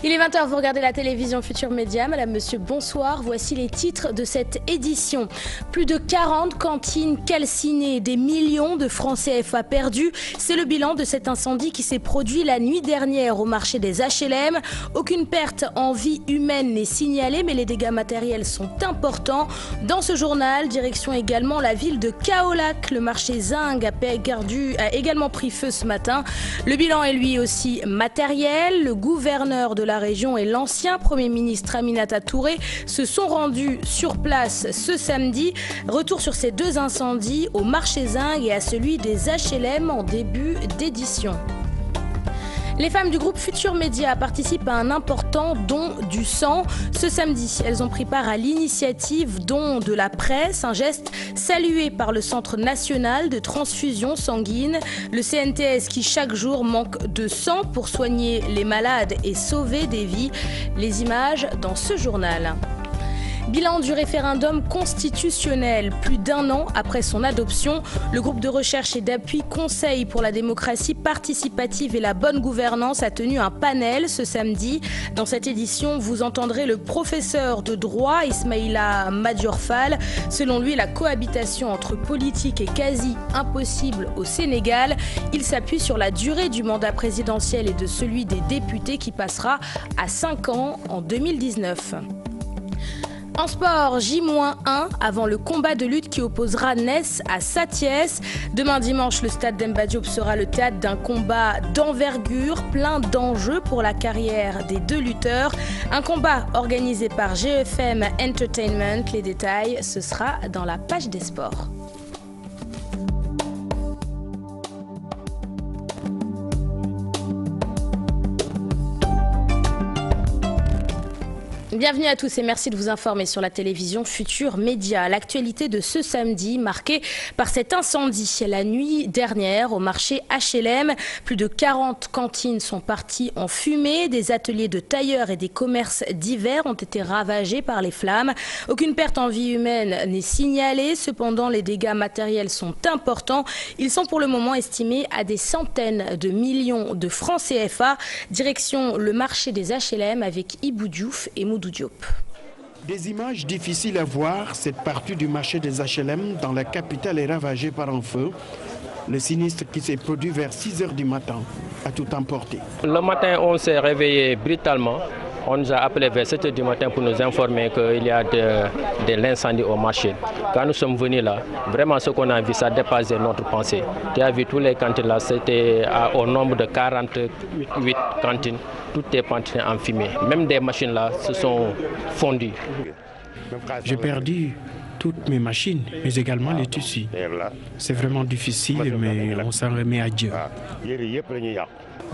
Il est 20h, vous regardez la télévision Futur Média. Madame, monsieur, bonsoir. Voici les titres de cette édition. Plus de 40 cantines calcinées, des millions de francs CFA perdus. C'est le bilan de cet incendie qui s'est produit la nuit dernière au marché des HLM. Aucune perte en vie humaine n'est signalée, mais les dégâts matériels sont importants. Dans ce journal, direction également la ville de Kaolack. Le marché Zinc a également pris feu ce matin. Le bilan est lui aussi matériel. Le gouverneur de la région et l'ancien Premier ministre Aminata Touré se sont rendus sur place ce samedi. Retour sur ces deux incendies au marché Zinc et à celui des HLM en début d'édition. Les femmes du groupe Futur Média participent à un important don du sang. Ce samedi, elles ont pris part à l'initiative Don de la presse, un geste salué par le Centre national de transfusion sanguine, le CNTS qui chaque jour manque de sang pour soigner les malades et sauver des vies. Les images dans ce journal. Bilan du référendum constitutionnel. Plus d'un an après son adoption, le groupe de recherche et d'appui Conseil pour la démocratie participative et la bonne gouvernance a tenu un panel ce samedi. Dans cette édition, vous entendrez le professeur de droit Ismaïla Madiorfal. Selon lui, la cohabitation entre politique est quasi impossible au Sénégal. Il s'appuie sur la durée du mandat présidentiel et de celui des députés qui passera à 5 ans en 2019. En sport, J-1 avant le combat de lutte qui opposera Ness à Satiès. Demain dimanche, le stade Demba Diop sera le théâtre d'un combat d'envergure, plein d'enjeux pour la carrière des deux lutteurs. Un combat organisé par GFM Entertainment. Les détails, ce sera dans la page des sports. Bienvenue à tous et merci de vous informer sur la télévision Futur Média. L'actualité de ce samedi marquée par cet incendie la nuit dernière au marché HLM. Plus de 40 cantines sont parties en fumée. Des ateliers de tailleurs et des commerces divers ont été ravagés par les flammes. Aucune perte en vie humaine n'est signalée. Cependant, les dégâts matériels sont importants. Ils sont pour le moment estimés à des centaines de millions de francs CFA. Direction le marché des HLM avec Ibou Diouf et Moudou Diop. Des images difficiles à voir, cette partie du marché des HLM dans la capitale est ravagée par un feu. Le sinistre qui s'est produit vers 6 h du matin a tout emporté. Le matin, on s'est réveillé brutalement. On nous a appelé vers 7 h du matin pour nous informer qu'il y a de l'incendie au marché. Quand nous sommes venus là, vraiment ce qu'on a vu, ça dépassait notre pensée. Tu as vu tous les cantines là, c'était au nombre de 48 cantines. Tout est parti en fumée. Même des machines là se sont fondues. J'ai perdu toutes mes machines, mais également les tissus. C'est vraiment difficile, mais on s'en remet à Dieu.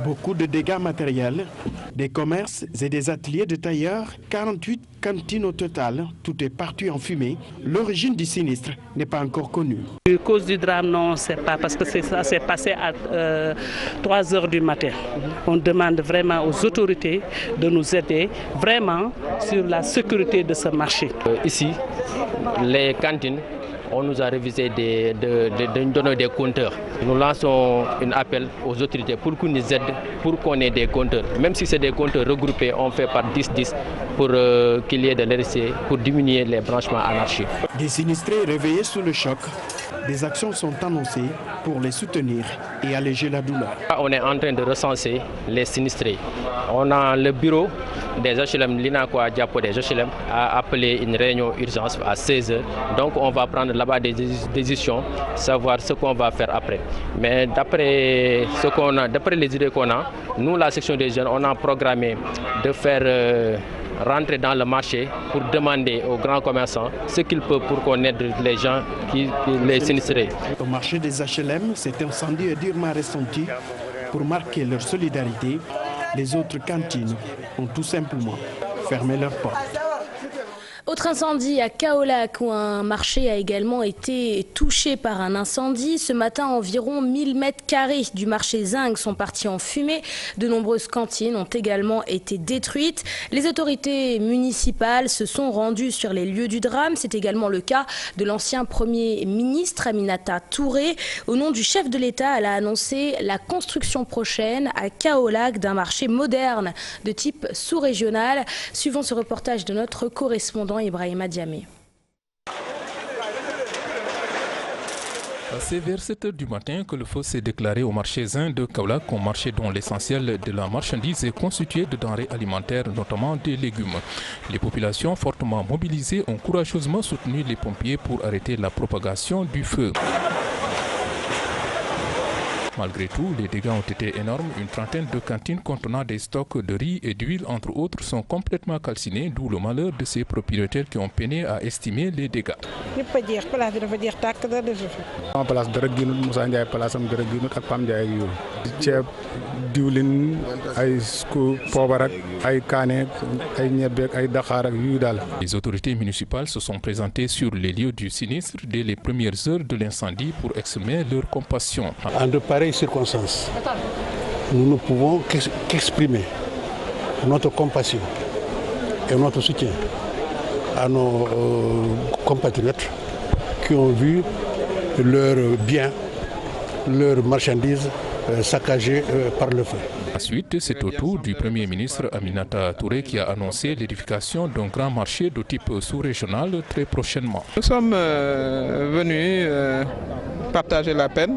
Beaucoup de dégâts matériels, des commerces et des ateliers de tailleurs, 48 cantines au total, tout est parti en fumée. L'origine du sinistre n'est pas encore connue. La cause du drame, non, on ne sait pas, parce que ça s'est passé à 3 h du matin. On demande vraiment aux autorités de nous aider vraiment sur la sécurité de ce marché. Ici, les cantines, on nous a révisé de nous donner des compteurs. Nous lançons un appel aux autorités pour qu'ils nous aident, pour qu'on ait des compteurs. Même si c'est des compteurs regroupés, on fait par 10-10 pour qu'il y ait de l'RC, pour diminuer les branchements anarchiques. Des sinistrés réveillés sous le choc, des actions sont annoncées pour les soutenir et alléger la douleur. On est en train de recenser les sinistrés. On a le bureau des HLM, l'INACOA Diapo des HLM a appelé une réunion urgence à 16 h. Donc on va prendre là-bas des décisions, savoir ce qu'on va faire après. Mais d'après les idées qu'on a, nous la section des jeunes, on a programmé de faire rentrer dans le marché pour demander aux grands commerçants ce qu'ils peuvent pour qu'on aide les gens les sinistrés. Au marché des HLM, cet incendie est durement ressenti. Pour marquer leur solidarité, les autres cantines ont tout simplement fermé leurs portes. Autre Autre incendie à Kaolack où un marché a également été touché par un incendie. Ce matin, environ 1000 mètres carrés du marché Zinc sont partis en fumée. De nombreuses cantines ont également été détruites. Les autorités municipales se sont rendues sur les lieux du drame. C'est également le cas de l'ancien Premier ministre Aminata Touré. Au nom du chef de l'État, elle a annoncé la construction prochaine à Kaolack d'un marché moderne de type sous-régional. Suivons ce reportage de notre correspondant Ibrahima Diamé. C'est vers 7 h du matin que le feu s'est déclaré au marché Zinc de Kaolack, un marché dont l'essentiel de la marchandise est constitué de denrées alimentaires, notamment des légumes. Les populations fortement mobilisées ont courageusement soutenu les pompiers pour arrêter la propagation du feu. Malgré tout, les dégâts ont été énormes. Une trentaine de cantines contenant des stocks de riz et d'huile, entre autres, sont complètement calcinées, d'où le malheur de ces propriétaires qui ont peiné à estimer les dégâts. Les autorités municipales se sont présentées sur les lieux du sinistre dès les premières heures de l'incendie pour exprimer leur compassion. En de pareilles circonstances, nous ne pouvons qu'exprimer notre compassion et notre soutien à nos compatriotes qui ont vu leurs biens, leurs marchandises saccagées par le feu. Ensuite, c'est au tour du Premier ministre Aminata Touré qui a annoncé l'édification d'un grand marché de type sous-régional très prochainement. Nous sommes venus partager la peine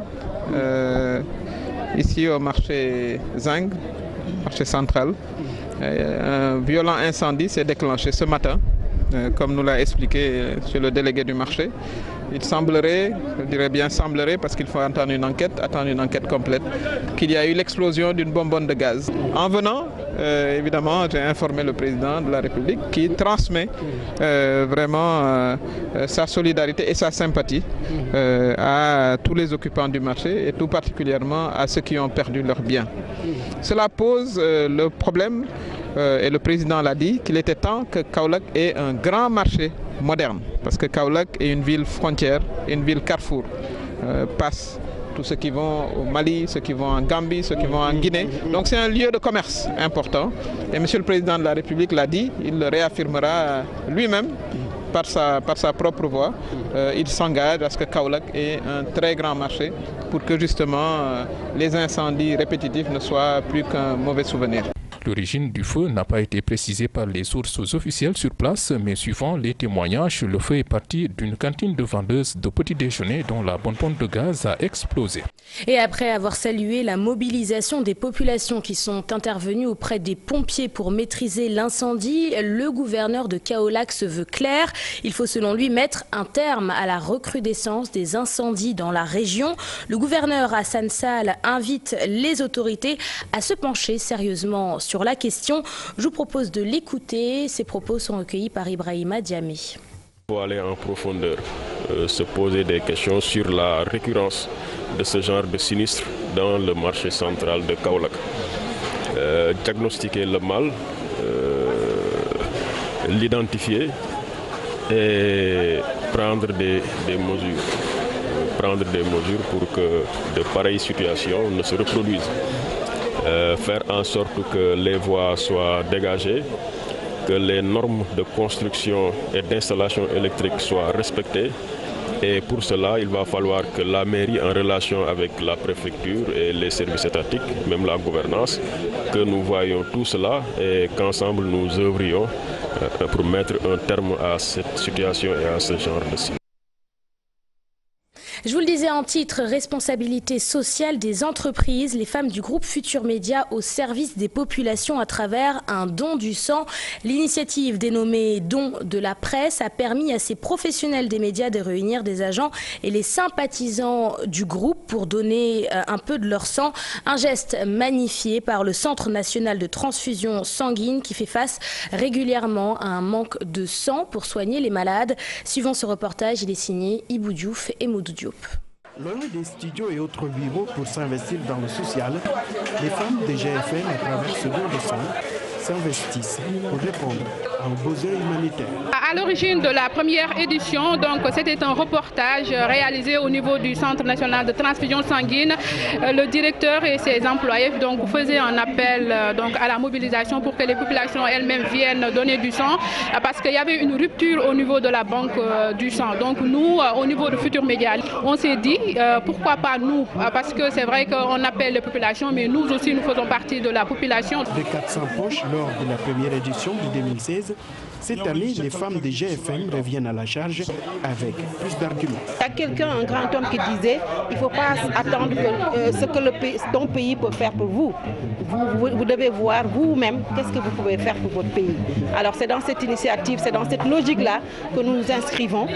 ici au marché Zinc, marché central. Un violent incendie s'est déclenché ce matin, comme nous l'a expliqué le délégué du marché. Il semblerait, je dirais bien semblerait parce qu'il faut attendre une enquête complète, qu'il y a eu l'explosion d'une bonbonne de gaz. En venant, évidemment, j'ai informé le président de la République qui transmet vraiment sa solidarité et sa sympathie à tous les occupants du marché et tout particulièrement à ceux qui ont perdu leurs biens. Cela pose le problème, et le président l'a dit, qu'il était temps que Kaolack ait un grand marché moderne, parce que Kaolack est une ville frontière, une ville carrefour, passe tous ceux qui vont au Mali, ceux qui vont en Gambie, ceux qui vont en Guinée. Donc c'est un lieu de commerce important. Et Monsieur le Président de la République l'a dit, il le réaffirmera lui-même par sa propre voix. Il s'engage à ce que Kaolack ait un très grand marché pour que justement les incendies répétitifs ne soient plus qu'un mauvais souvenir. L'origine du feu n'a pas été précisée par les sources officielles sur place, mais suivant les témoignages, le feu est parti d'une cantine de vendeuses de petit déjeuner dont la bonbonne de gaz a explosé. Et après avoir salué la mobilisation des populations qui sont intervenues auprès des pompiers pour maîtriser l'incendie, le gouverneur de Kaolack se veut clair. Il faut selon lui mettre un terme à la recrudescence des incendies dans la région. Le gouverneur Hassan Sall invite les autorités à se pencher sérieusement sur la question. Je vous propose de l'écouter. Ces propos sont recueillis par Ibrahima Diamé. Il faut aller en profondeur, se poser des questions sur la récurrence de ce genre de sinistre dans le marché central de Kaolack. Diagnostiquer le mal, l'identifier et prendre des mesures. Prendre des mesures pour que de pareilles situations ne se reproduisent. Faire en sorte que les voies soient dégagées, que les normes de construction et d'installation électrique soient respectées. Et pour cela, il va falloir que la mairie, en relation avec la préfecture et les services étatiques, même la gouvernance, que nous voyions tout cela et qu'ensemble nous œuvrions pour mettre un terme à cette situation et à ce genre de sinistre. Je vous le disais en titre, responsabilité sociale des entreprises, les femmes du groupe Futur Média au service des populations à travers un don du sang. L'initiative dénommée Don de la presse a permis à ces professionnels des médias de réunir des agents et les sympathisants du groupe pour donner un peu de leur sang. Un geste magnifié par le Centre national de transfusion sanguine qui fait face régulièrement à un manque de sang pour soigner les malades. Suivant ce reportage, il est signé Ibou Diouf et Modou Diop. Loin des studios et autres bureaux pour s'investir dans le social, les femmes des GFM à travers ce don de sang s'investissent pour répondre aux besoins humanitaires. À l'origine de la première édition, c'était un reportage réalisé au niveau du Centre national de transfusion sanguine. Le directeur et ses employés faisaient un appel à la mobilisation pour que les populations elles-mêmes viennent donner du sang, parce qu'il y avait une rupture au niveau de la banque du sang. Donc nous, au niveau de Futurs Médias, on s'est dit pourquoi pas nous, parce que c'est vrai qu'on appelle les populations, mais nous aussi nous faisons partie de la population. De 400 poches lors de la première édition de 2016, cette année, les femmes des GFM reviennent à la charge avec plus d'arguments. Il y a quelqu'un, un grand homme qui disait, il ne faut pas attendre ce que ton pays peut faire pour vous. Vous devez voir vous-même qu'est-ce que vous pouvez faire pour votre pays. Alors c'est dans cette initiative, c'est dans cette logique-là que nous nous inscrivons,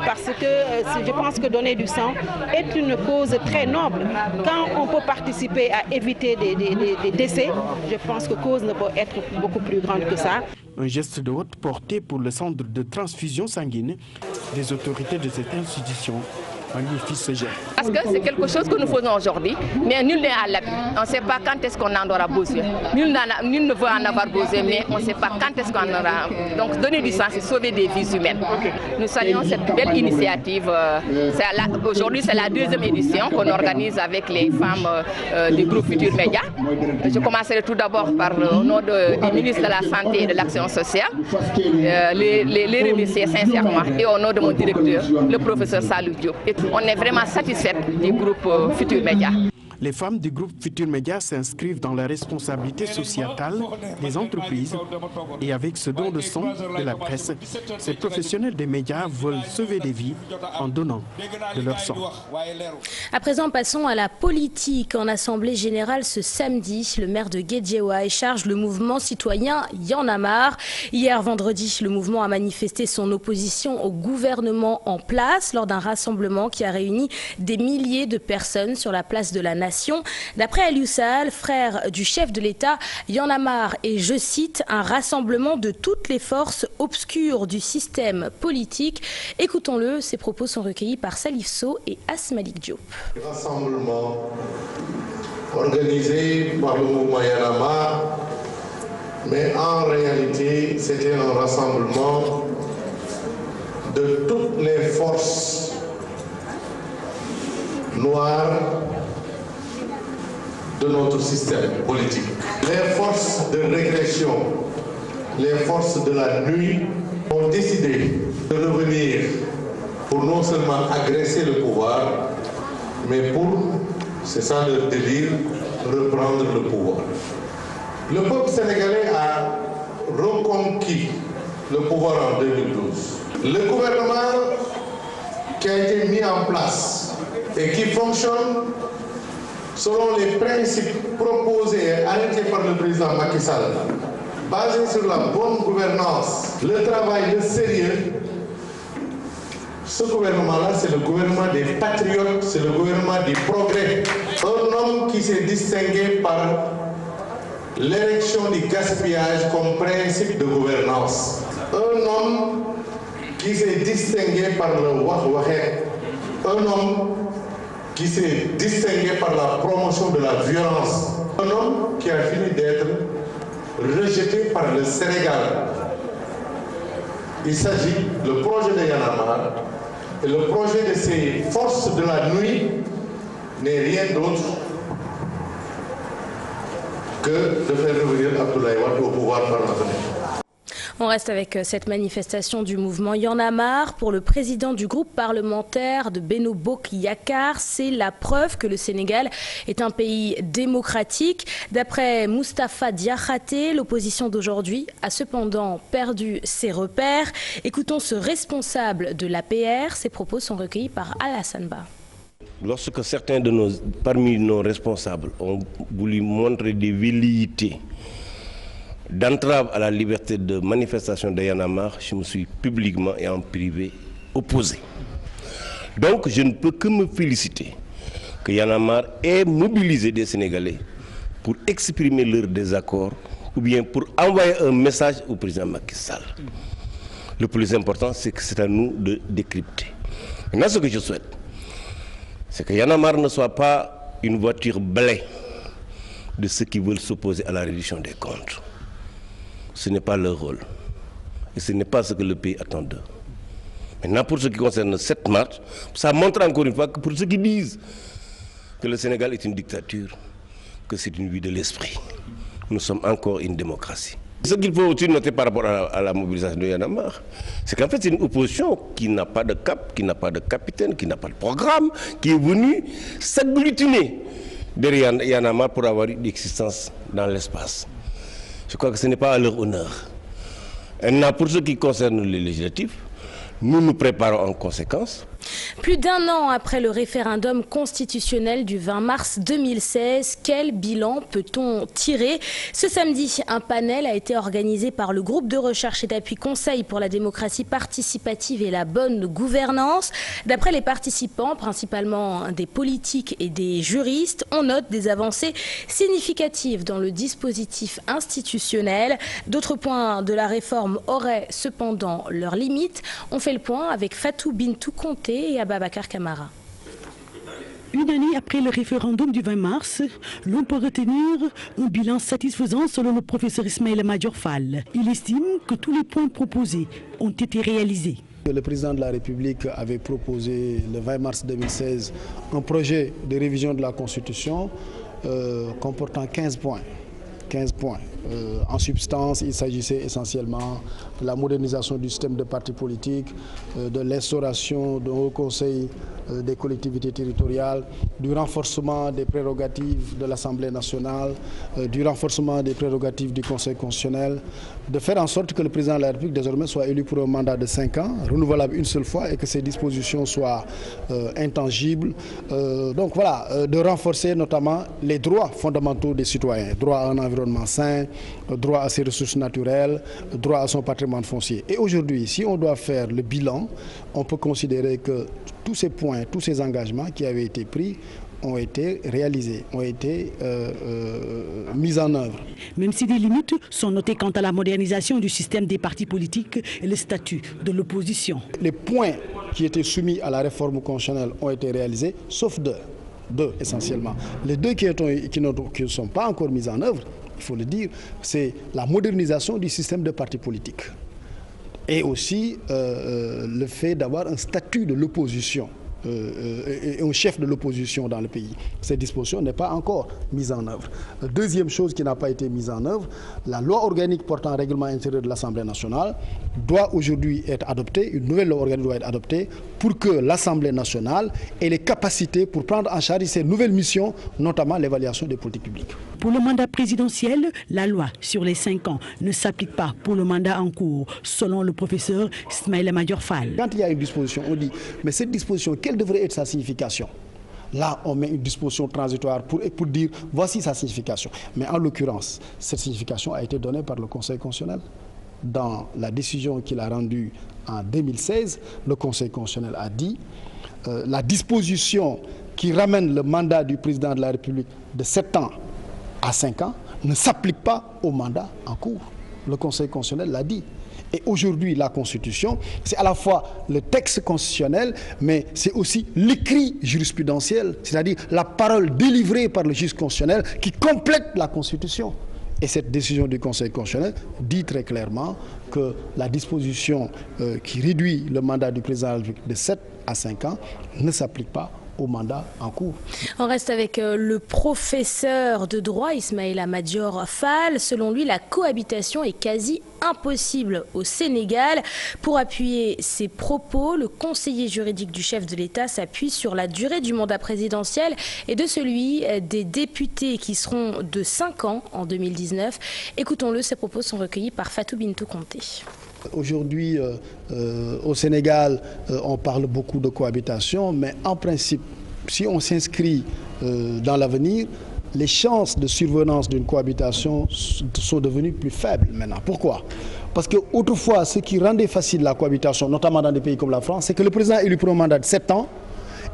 parce que je pense que donner du sang est une cause très noble. Quand on peut participer à éviter des décès, je pense que cause ne peut être beaucoup plus grande que ça. Un geste de haute portée pour le centre de transfusion sanguine des autorités de cette institution. Parce que c'est quelque chose que nous faisons aujourd'hui, mais nul n'est à l'abri. On ne sait pas quand est-ce qu'on en aura besoin. Nul ne veut en avoir besoin, mais on ne sait pas quand est-ce qu'on en aura. Donc donner du sang, c'est sauver des vies humaines. Nous saluons cette belle initiative. Aujourd'hui, c'est la deuxième édition qu'on organise avec les femmes du groupe Futurs Médias. Je commencerai tout d'abord par au nom du ministre de la Santé et de l'Action sociale, les remercier sincèrement, et au nom de mon directeur, le professeur Salou Diop. On est vraiment satisfait du groupe Futurs Médias. Les femmes du groupe Futurs Médias s'inscrivent dans la responsabilité sociétale des entreprises et avec ce don de sang de la presse, ces professionnels des médias veulent sauver des vies en donnant de leur sang. À présent, passons à la politique. En Assemblée générale ce samedi, le maire de Guédiawaye charge le mouvement citoyen Y'en a marre. Hier vendredi, le mouvement a manifesté son opposition au gouvernement en place lors d'un rassemblement qui a réuni des milliers de personnes sur la place de la Nation. D'après Aliou Sall, frère du chef de l'État, Y'en a marre est, je cite, un rassemblement de toutes les forces obscures du système politique. Écoutons-le, ses propos sont recueillis par Salif Sow et Asmalik Diop. Rassemblement organisé par le mouvement Y'en a marre, mais en réalité, c'était un rassemblement de toutes les forces noires de notre système politique. Les forces de régression, les forces de la nuit ont décidé de revenir pour non seulement agresser le pouvoir, mais pour, c'est ça le délire, reprendre le pouvoir. Le peuple sénégalais a reconquis le pouvoir en 2012. Le gouvernement qui a été mis en place et qui fonctionne selon les principes proposés et arrêtés par le président Macky Sall, basés sur la bonne gouvernance, le travail, le sérieux, ce gouvernement-là, c'est le gouvernement des patriotes, c'est le gouvernement du progrès. Un homme qui s'est distingué par l'érection du gaspillage comme principe de gouvernance. Un homme qui s'est distingué par le wax-waxet. Un homme qui s'est distingué par la promotion de la violence. Un homme qui a fini d'être rejeté par le Sénégal. Il s'agit, le projet de Y'en a marre et le projet de ces forces de la nuit n'est rien d'autre que de faire revenir Abdoulaye Wade au pouvoir par la fenêtre. On reste avec cette manifestation du mouvement Y'en a marre. Pour le président du groupe parlementaire de Benno Bokk Yakaar, c'est la preuve que le Sénégal est un pays démocratique. D'après Moustapha Diakhaté, l'opposition d'aujourd'hui a cependant perdu ses repères. Écoutons ce responsable de l'APR. Ses propos sont recueillis par Alassane Ba. Lorsque certains parmi nos responsables ont voulu montrer des velléités d'entrave à la liberté de manifestation de Y'en a marre, je me suis publiquement et en privé opposé. Donc je ne peux que me féliciter que Y'en a marre ait mobilisé des Sénégalais pour exprimer leur désaccord ou bien pour envoyer un message au président Macky Sall. Le plus important, c'est que c'est à nous de décrypter. Maintenant, ce que je souhaite, c'est que Y'en a marre ne soit pas une voiture blé de ceux qui veulent s'opposer à la reddition des comptes. ce n'est pas leur rôle. Et ce n'est pas ce que le pays attend d'eux. Maintenant, pour ce qui concerne cette marche, ça montre encore une fois que pour ceux qui disent que le Sénégal est une dictature, que c'est une vue de l'esprit. Nous sommes encore une démocratie. Ce qu'il faut aussi noter par rapport à la mobilisation de Y'en a marre, c'est qu'en fait c'est une opposition qui n'a pas de cap, qui n'a pas de capitaine, qui n'a pas de programme, qui est venue s'agglutiner derrière Y'en a marre pour avoir une existence dans l'espace. Je crois que ce n'est pas à leur honneur. Maintenant, pour ce qui concerne les législatives, nous nous préparons en conséquence. Plus d'un an après le référendum constitutionnel du 20 mars 2016, quel bilan peut-on tirer? Ce samedi, un panel a été organisé par le groupe de recherche et d'appui Conseil pour la démocratie participative et la bonne gouvernance. D'après les participants, principalement des politiques et des juristes, on note des avancées significatives dans le dispositif institutionnel. D'autres points de la réforme auraient cependant leurs limites. On fait le point avec Fatou Bintou Conté et Ababacar Camara. Une année après le référendum du 20 mars, l'on peut retenir un bilan satisfaisant selon le professeur Ismaïla Madior Fall. Il estime que tous les points proposés ont été réalisés. Le président de la République avait proposé le 20 mars 2016 un projet de révision de la Constitution comportant 15 points. 15 points. En substance, il s'agissait essentiellement de la modernisation du système de partis politiques, de l'instauration d'un haut conseil des collectivités territoriales, du renforcement des prérogatives de l'Assemblée nationale, du renforcement des prérogatives du Conseil constitutionnel, de faire en sorte que le président de la République désormais soit élu pour un mandat de 5 ans, renouvelable une seule fois, et que ces dispositions soient intangibles. Donc voilà, de renforcer notamment les droits fondamentaux des citoyens, droit à un environnement sain, droit à ses ressources naturelles, droit à son patrimoine foncier. Et aujourd'hui, si on doit faire le bilan, on peut considérer que tous ces points, tous ces engagements qui avaient été pris ont été réalisés, ont été mis en œuvre. Même si des limites sont notées quant à la modernisation du système des partis politiques et le statut de l'opposition. Les points qui étaient soumis à la réforme constitutionnelle ont été réalisés, sauf deux essentiellement. Les deux qui ne sont pas encore mis en œuvre, il faut le dire, c'est la modernisation du système de partis politiques et aussi le fait d'avoir un statut de l'opposition et un chef de l'opposition dans le pays. Cette disposition n'est pas encore mise en œuvre. Deuxième chose qui n'a pas été mise en œuvre, la loi organique portant règlement intérieur de l'Assemblée nationale doit aujourd'hui être adoptée, une nouvelle loi organique doit être adoptée pour que l'Assemblée nationale ait les capacités pour prendre en charge ces nouvelles missions, notamment l'évaluation des politiques publiques. Pour le mandat présidentiel, la loi sur les 5 ans ne s'applique pas pour le mandat en cours, selon le professeur Ismaïla Madior Fall. Quand il y a une disposition, on dit, mais cette disposition, quelle devrait être sa signification? Là, on met une disposition transitoire pour dire, voici sa signification. Mais en l'occurrence, cette signification a été donnée par le Conseil constitutionnel. Dans la décision qu'il a rendue en 2016, le Conseil constitutionnel a dit la disposition qui ramène le mandat du président de la République de 7 ans à 5 ans ne s'applique pas au mandat en cours. Le Conseil constitutionnel l'a dit. Et aujourd'hui, la Constitution, c'est à la fois le texte constitutionnel, mais c'est aussi l'écrit jurisprudentiel, c'est-à-dire la parole délivrée par le juge constitutionnel qui complète la Constitution. Et cette décision du Conseil constitutionnel dit très clairement que la disposition qui réduit le mandat du président de la République de 7 à 5 ans ne s'applique pas au mandat en cours. On reste avec le professeur de droit Ismaïla Madior Fall. Selon lui, la cohabitation est quasi impossible au Sénégal. Pour appuyer ses propos, le conseiller juridique du chef de l'État s'appuie sur la durée du mandat présidentiel et de celui des députés qui seront de 5 ans en 2019. Écoutons-le, ses propos sont recueillis par Fatou Bintou Conté. Aujourd'hui, au Sénégal, on parle beaucoup de cohabitation, mais en principe, si on s'inscrit dans l'avenir, les chances de survenance d'une cohabitation sont devenues plus faibles maintenant. Pourquoi? Parce qu'autrefois, ce qui rendait facile la cohabitation, notamment dans des pays comme la France, c'est que le président est élu pour un mandat de 7 ans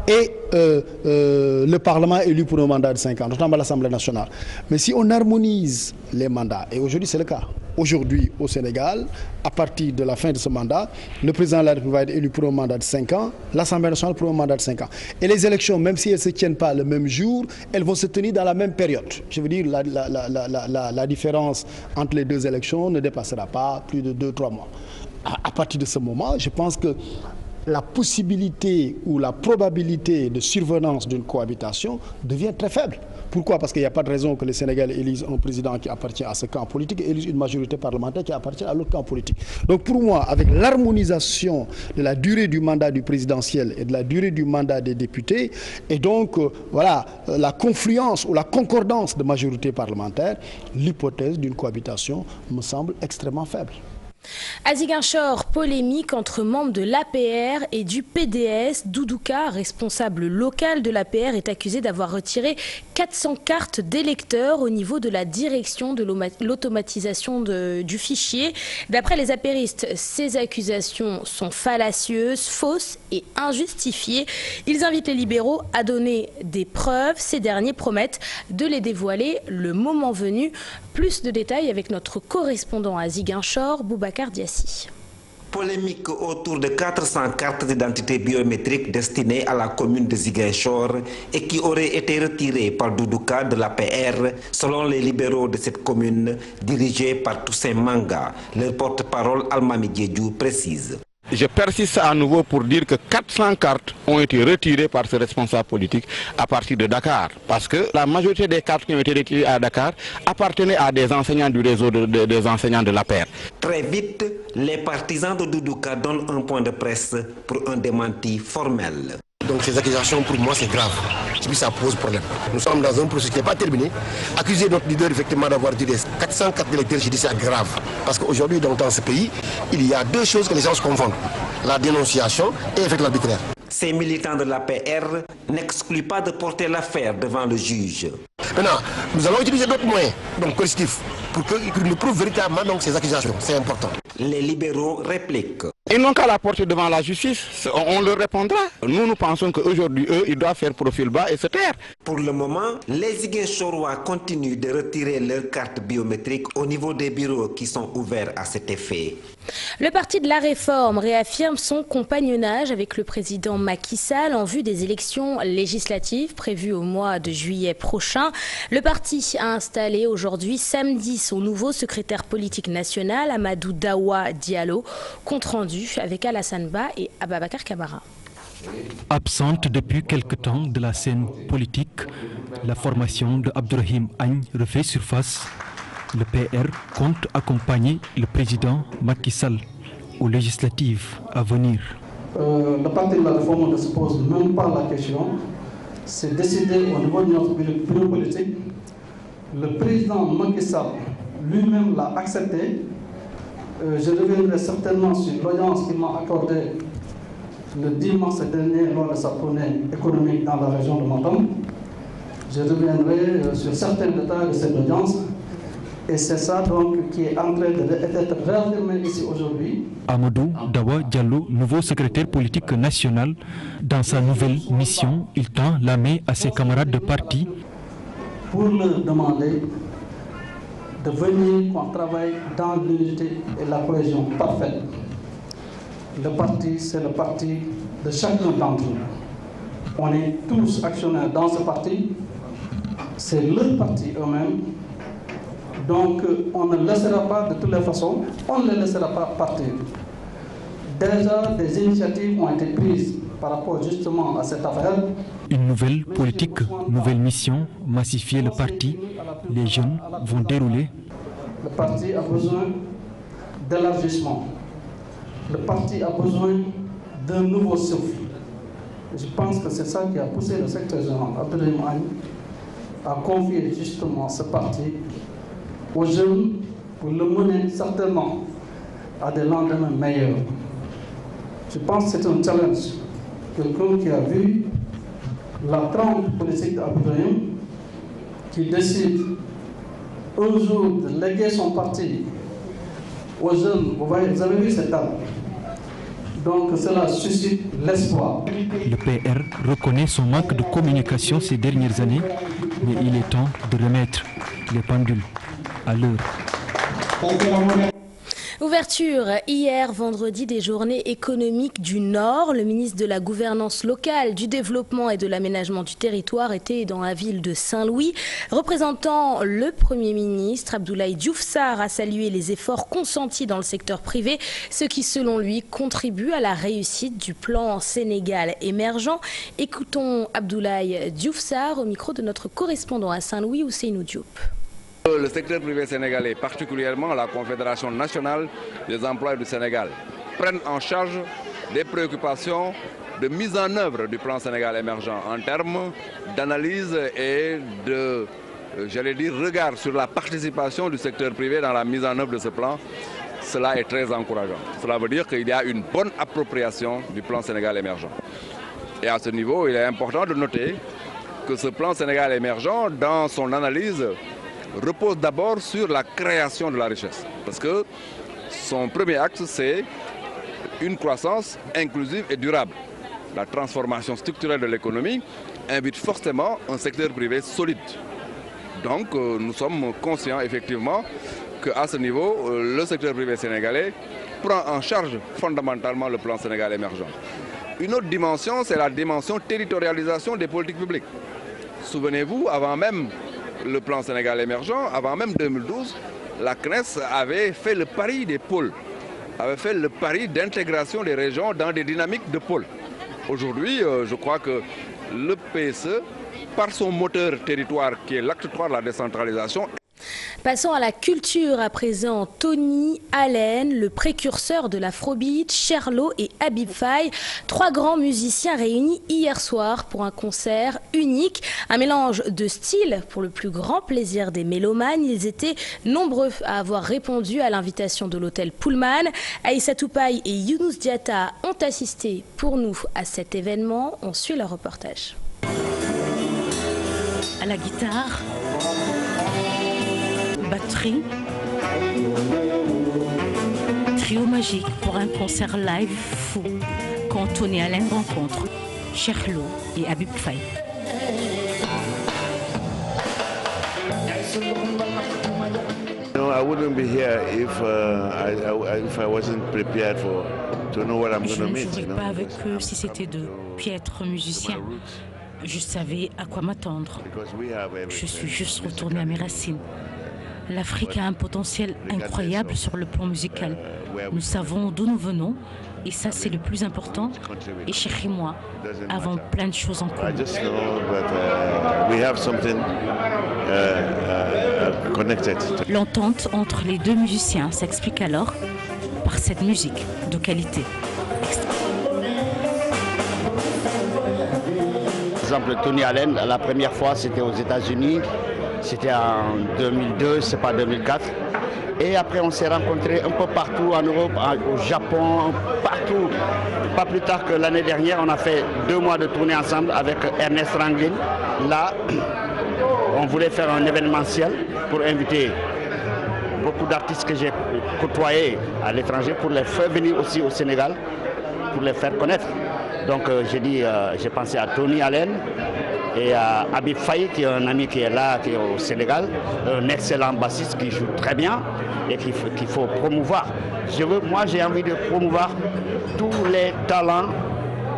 et le Parlement élu pour un mandat de 5 ans, notamment l'Assemblée nationale. Mais si on harmonise les mandats, et aujourd'hui c'est le cas, aujourd'hui au Sénégal, à partir de la fin de ce mandat, le président de la République va être élu pour un mandat de 5 ans, l'Assemblée nationale pour un mandat de 5 ans. Et les élections, même si elles ne se tiennent pas le même jour, elles vont se tenir dans la même période. Je veux dire, la différence entre les deux élections ne dépassera pas plus de 2-3 mois. À partir de ce moment, je pense que la possibilité ou la probabilité de survenance d'une cohabitation devient très faible. Pourquoi? Parce qu'il n'y a pas de raison que les Sénégalais élisent un président qui appartient à ce camp politique et élisent une majorité parlementaire qui appartient à l'autre camp politique. Donc pour moi, avec l'harmonisation de la durée du mandat du présidentiel et de la durée du mandat des députés, et donc voilà, la confluence ou la concordance de majorité parlementaire, l'hypothèse d'une cohabitation me semble extrêmement faible. À Ziguinchor, polémique entre membres de l'APR et du PDS. Doudouka, responsable local de l'APR, est accusé d'avoir retiré 400 cartes d'électeurs au niveau de la direction de l'automatisation du fichier. D'après les apéristes, ces accusations sont fallacieuses, fausses et injustifiées. Ils invitent les libéraux à donner des preuves. Ces derniers promettent de les dévoiler le moment venu. Plus de détails avec notre correspondant à Ziguinchor, Boubacar Diassi. Polémique autour de 400 cartes d'identité biométriques destinées à la commune de Ziguinchor et qui auraient été retirées par Doudouka de l'APR, selon les libéraux de cette commune, dirigée par Toussaint Manga. Leur porte-parole Almami Diédiou précise. Je persiste à nouveau pour dire que 400 cartes ont été retirées par ce responsable politique à partir de Dakar. Parce que la majorité des cartes qui ont été retirées à Dakar appartenaient à des enseignants du réseau des enseignants de l'APR. Très vite, les partisans de Doudouka donnent un point de presse pour un démenti formel. Donc ces accusations, pour moi, c'est grave. Et puis ça pose problème. Nous sommes dans un processus qui n'est pas terminé. Accuser notre leader, effectivement, d'avoir dit 400 cartes d'électeurs, je dis c'est grave. Parce qu'aujourd'hui, dans ce pays, il y a deux choses que les gens se confondent. La dénonciation et l'effet arbitraire. Ces militants de l'APR n'excluent pas de porter l'affaire devant le juge. Maintenant, nous allons utiliser d'autres moyens, donc coercitifs, pour qu'ils nous prouvent véritablement donc, ces accusations. C'est important. Les libéraux répliquent. Ils n'ont qu'à la porter devant la justice, on leur répondra. Nous pensons qu'aujourd'hui, eux, ils doivent faire profil bas et se taire. Pour le moment, les Ziguinchorois continuent de retirer leurs cartes biométriques au niveau des bureaux qui sont ouverts à cet effet. Le parti de la Réforme réaffirme son compagnonnage avec le président Macky Sall en vue des élections législatives prévues au mois de juillet prochain. Le parti a installé aujourd'hui, samedi, son nouveau secrétaire politique national, Amadou Dawa Diallo, compte rendu avec Alassane Ba et Ababakar Kamara. Absente depuis quelque temps de la scène politique, la formation de Abdourahim Agne refait surface. Le PR compte accompagner le président Macky Sall aux législatives à venir. Le parti de la Réforme ne se pose même pas la question. C'est décidé au niveau de notre bureau politique. Le président Macky Sall lui-même l'a accepté. Je reviendrai certainement sur l'audience qu'il m'a accordée le 10 mars dernier lors de sa tournée économique dans la région de Matam. Je reviendrai sur certains détails de cette audience. Et c'est ça donc qui est en train d'être réaffirmé ici aujourd'hui. Amadou Dawa Diallo, nouveau secrétaire politique national, dans sa nouvelle mission, il tend la main à ses camarades de parti. Pour leur demander de venir qu'on travaille dans l'unité et la cohésion parfaite. Le parti, c'est le parti de chacun d'entre nous. On est tous actionnaires dans ce parti. C'est leur parti eux-mêmes. Donc on ne laissera pas de toutes les façons, on ne les laissera pas partir. Déjà, des initiatives ont été prises par rapport justement à cette affaire. Une nouvelle politique, nouvelle mission, massifier le parti. Les jeunes vont dérouler. Le parti a besoin d'élargissement. Le parti a besoin d'un nouveau souffle. Je pense que c'est ça qui a poussé le secrétaire général Abdourahim Agne à confier justement ce parti aux jeunes pour le mener certainement à des lendemains meilleurs. Je pense que c'est un challenge. Quelqu'un qui a vu la trempe politique d'Abdourahim, qui décide un jour de léguer son parti aux jeunes. Vous avez vu cette dame. Donc cela suscite l'espoir. Le PR reconnaît son manque de communication ces dernières années, mais il est temps de remettre les pendules à l'heure. Ouverture hier vendredi des journées économiques du Nord. Le ministre de la Gouvernance locale, du Développement et de l'Aménagement du territoire était dans la ville de Saint-Louis. Représentant le Premier ministre, Abdoulaye Diouf Sarr a salué les efforts consentis dans le secteur privé, ce qui selon lui contribue à la réussite du plan Sénégal émergent. Écoutons Abdoulaye Diouf Sarr au micro de notre correspondant à Saint-Louis, Ousseynou Diop. Le secteur privé sénégalais, particulièrement la Confédération nationale des employés du Sénégal, prennent en charge des préoccupations de mise en œuvre du plan Sénégal émergent en termes d'analyse et de, regard sur la participation du secteur privé dans la mise en œuvre de ce plan. Cela est très encourageant. Cela veut dire qu'il y a une bonne appropriation du plan Sénégal émergent. Et à ce niveau, il est important de noter que ce plan Sénégal émergent, dans son analyse, repose d'abord sur la création de la richesse. Parce que son premier axe, c'est une croissance inclusive et durable. La transformation structurelle de l'économie invite forcément un secteur privé solide. Donc nous sommes conscients effectivement qu'à ce niveau, le secteur privé sénégalais prend en charge fondamentalement le plan Sénégal émergent. Une autre dimension, c'est la dimension territorialisation des politiques publiques. Souvenez-vous, avant même le plan Sénégal émergent, avant même 2012, la CNES avait fait le pari des pôles, avait fait le pari d'intégration des régions dans des dynamiques de pôles. Aujourd'hui, je crois que le PSE, par son moteur territoire qui est l'acte 3 de la décentralisation. Passons à la culture à présent. Tony Allen, le précurseur de l'afrobeat, Cherlo et Habib Faye, trois grands musiciens réunis hier soir pour un concert unique. Un mélange de styles pour le plus grand plaisir des mélomanes. Ils étaient nombreux à avoir répondu à l'invitation de l'hôtel Pullman. Aïssa Toupaï et Younous Diatta ont assisté pour nous à cet événement. On suit leur reportage. À la guitare, batterie, trio magique pour un concert live fou quand Tony Allen rencontre Cherlo et Habib Faye. No, I wouldn't be here if I wasn't prepared to know what I'm going to meet. Je ne jouerais pas avec eux si c'était de piètres musiciens. Je savais à quoi m'attendre. Je suis juste retourné à mes racines. L'Afrique a un potentiel incroyable sur le plan musical. Nous savons d'où nous venons et ça c'est le plus important. Et Cheikh et moi avons plein de choses en commun. L'entente entre les deux musiciens s'explique alors par cette musique de qualité. Par exemple, Tony Allen, la première fois c'était aux États-Unis, c'était en 2002, c'est pas 2004. Et après on s'est rencontrés un peu partout en Europe, au Japon, partout. Pas plus tard que l'année dernière, on a fait 2 mois de tournée ensemble avec Ernest Ranglin. Là, on voulait faire un événementiel pour inviter beaucoup d'artistes que j'ai côtoyés à l'étranger pour les faire venir aussi au Sénégal, pour les faire connaître. Donc j'ai pensé à Tony Allen et à Habib Faye, qui est un ami qui est là, qui est au Sénégal, un excellent bassiste qui joue très bien et qu'il faut promouvoir. Moi, j'ai envie de promouvoir tous les talents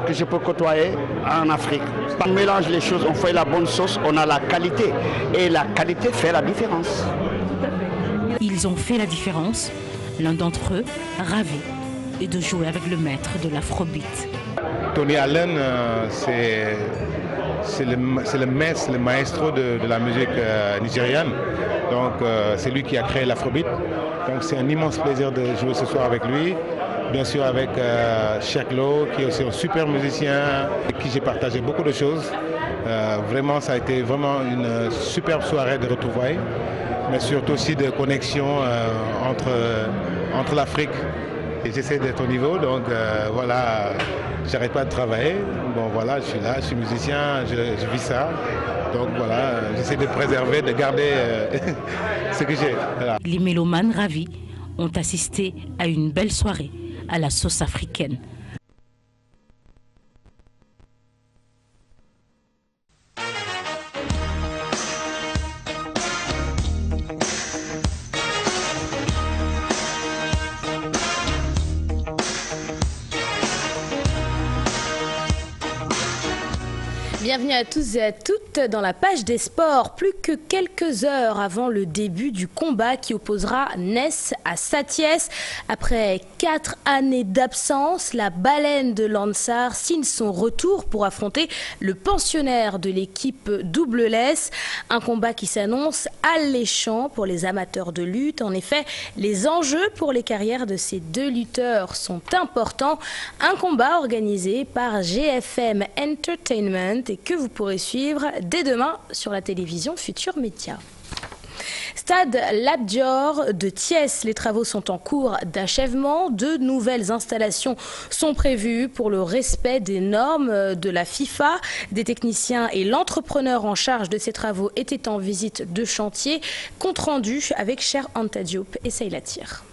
que je peux côtoyer en Afrique. On mélange les choses, on fait la bonne sauce, on a la qualité. Et la qualité fait la différence. Ils ont fait la différence, l'un d'entre eux ravi de jouer avec le maître de l'afrobeat. Tony Allen, c'est le maestro de la musique nigériane. Donc c'est lui qui a créé l'afrobeat. Donc c'est un immense plaisir de jouer ce soir avec lui. Bien sûr avec Cherlo, qui est aussi un super musicien, avec qui j'ai partagé beaucoup de choses. Vraiment, ça a été vraiment une superbe soirée de retrouvailles, mais surtout aussi de connexion entre l'Afrique. Et j'essaie d'être au niveau, donc voilà, j'arrête pas de travailler. Bon voilà, je suis là, je suis musicien, je vis ça. Donc voilà, j'essaie de préserver, de garder ce que j'ai. Voilà. Les mélomanes ravis ont assisté à une belle soirée à la sauce africaine. Bienvenue à tous et à toutes dans la page des sports. Plus que quelques heures avant le début du combat qui opposera Ness à Satiès. Après 4 années d'absence, la baleine de Lansar signe son retour pour affronter le pensionnaire de l'équipe Double Less. Un combat qui s'annonce alléchant pour les amateurs de lutte. En effet, les enjeux pour les carrières de ces deux lutteurs sont importants. Un combat organisé par GFM Entertainment et que vous pourrez suivre dès demain sur la télévision Futur Média. Stade Lat Dior de Thiès, les travaux sont en cours d'achèvement. 2 nouvelles installations sont prévues pour le respect des normes de la FIFA. Des techniciens et l'entrepreneur en charge de ces travaux étaient en visite de chantier. Compte rendu avec Cher Anta Diop et Seyla Tir.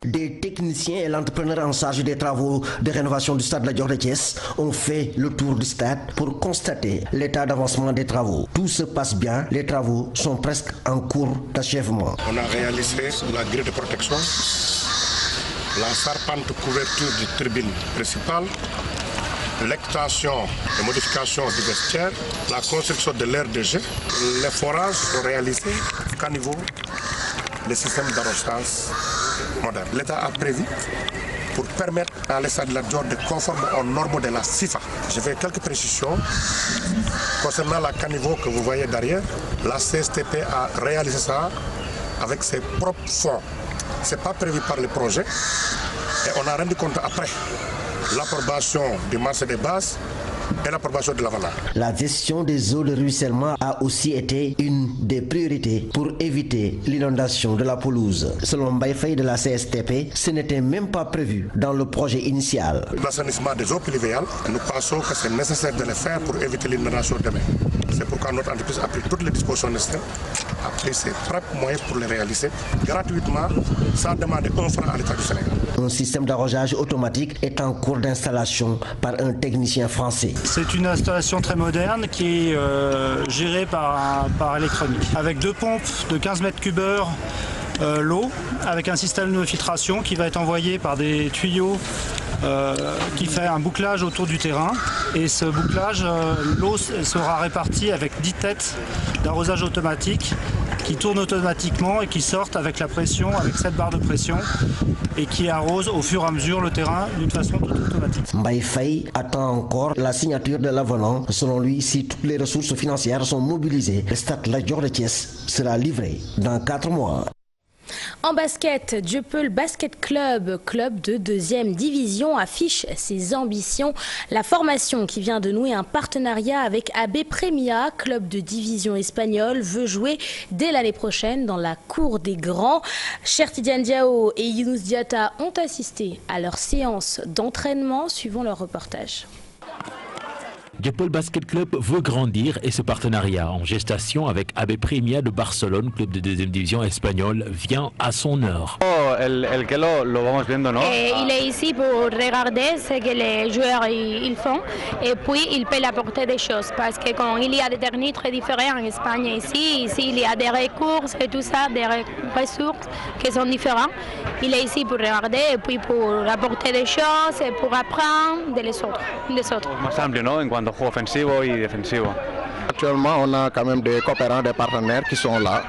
Des techniciens et l'entrepreneur en charge des travaux de rénovation du stade Lat Dior de Thiès ont fait le tour du stade pour constater l'état d'avancement des travaux. Tout se passe bien, les travaux sont presque en cours d'achèvement. On a réalisé la grille de protection, la charpente couverture du tribune principale, l'extension et modification du vestiaire, la construction de l'aire de jeu, les forages sont réalisés, caniveau, les systèmes d'arrosage moderne. L'État a prévu pour permettre à l'Estade de Lat Dior de conformer aux normes de la FIFA. Je fais quelques précisions concernant la caniveau que vous voyez derrière. La CSTP a réalisé ça avec ses propres fonds. Ce n'est pas prévu par le projet et on a rendu compte après l'approbation du marché des bases et l'approbation de l'Avana. La gestion des eaux de ruissellement a aussi été une des priorités pour éviter l'inondation de la pelouse. Selon Mbaye Faye de la CSTP, ce n'était même pas prévu dans le projet initial. L'assainissement des eaux pluviales, nous pensons que c'est nécessaire de le faire pour éviter l'inondation demain. C'est pourquoi notre entreprise a pris toutes les dispositions nécessaires, a pris ses propres moyens pour les réaliser gratuitement, sans demander un franc à l'État du Sénégal. Un système d'arrosage automatique est en cours d'installation par un technicien français. C'est une installation très moderne qui est gérée par électronique. Avec 2 pompes de 15 mètres cubeurs l'eau, avec un système de filtration qui va être envoyé par des tuyaux qui fait un bouclage autour du terrain. Et ce bouclage, l'eau sera répartie avec 10 têtes d'arrosage automatique qui tournent automatiquement et qui sortent avec la pression, avec 7 barres de pression et qui arrosent au fur et à mesure le terrain d'une façon tout automatique. Mbaye Faye attend encore la signature de l'avenant. Selon lui, si toutes les ressources financières sont mobilisées, le stade Lat Dior de Thiès sera livré dans 4 mois. En basket, Dieuppeul Basket Club, club de 2e division, affiche ses ambitions. La formation qui vient de nouer un partenariat avec AB Premia, club de division espagnole, veut jouer dès l'année prochaine dans la cour des grands. Cher Tidiane Diao et Younous Diatta ont assisté à leur séance d'entraînement, suivant leur reportage. Dieuppeul Basket Club veut grandir et ce partenariat en gestation avec AB Premia de Barcelone, club de 2e division espagnole, vient à son heure. Il est ici pour regarder ce que les joueurs ils font et puis il peut apporter des choses parce que quand il y a des techniques très différentes en Espagne ici il y a des recours et tout ça, des ressources qui sont différentes. Il est ici pour regarder et puis pour apporter des choses et pour apprendre des autres. Más amplio, ¿no? En cuanto juego ofensivo y defensivo. Actuellement, on a quand même des coopérants, des partenaires qui sont là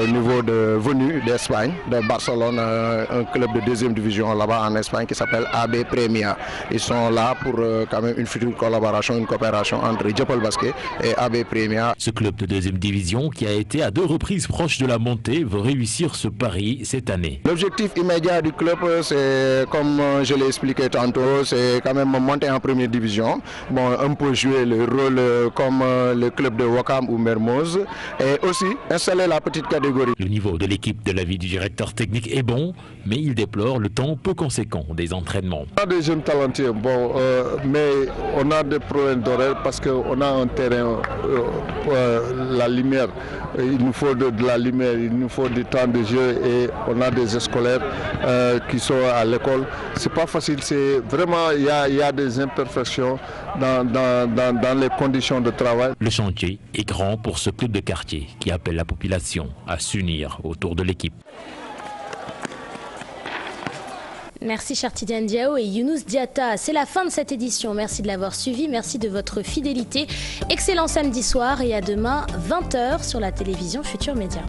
au niveau de venus d'Espagne, de Barcelone, un club de 2e division là-bas en Espagne qui s'appelle AB Premia. Ils sont là pour quand même une future collaboration, une coopération entre Dieuppeul Basket et AB Premia. Ce club de 2e division qui a été à 2 reprises proche de la montée veut réussir ce pari cette année. L'objectif immédiat du club, c'est comme je l'ai expliqué tantôt, c'est quand même monter en 1re division. Bon, un peu jouer le rôle comme le club de Ouakam ou Mermoz et aussi installer la petite catégorie. Le niveau de l'équipe de l'avis du directeur technique est bon, mais il déplore le temps peu conséquent des entraînements. On a des jeunes talentueux, bon, mais on a des problèmes d'horaire parce qu'on a un terrain, la lumière, il nous faut de la lumière, il nous faut du temps de jeu et on a des scolaires qui sont à l'école. C'est pas facile, c'est vraiment, il y a des imperfections dans les conditions de travail. Le chantier est grand pour ce club de quartier qui appelle la population à s'unir autour de l'équipe. Merci Chartidiane Diao et Younous Diatta. C'est la fin de cette édition. Merci de l'avoir suivi. Merci de votre fidélité. Excellent samedi soir et à demain 20h sur la télévision Futur Média.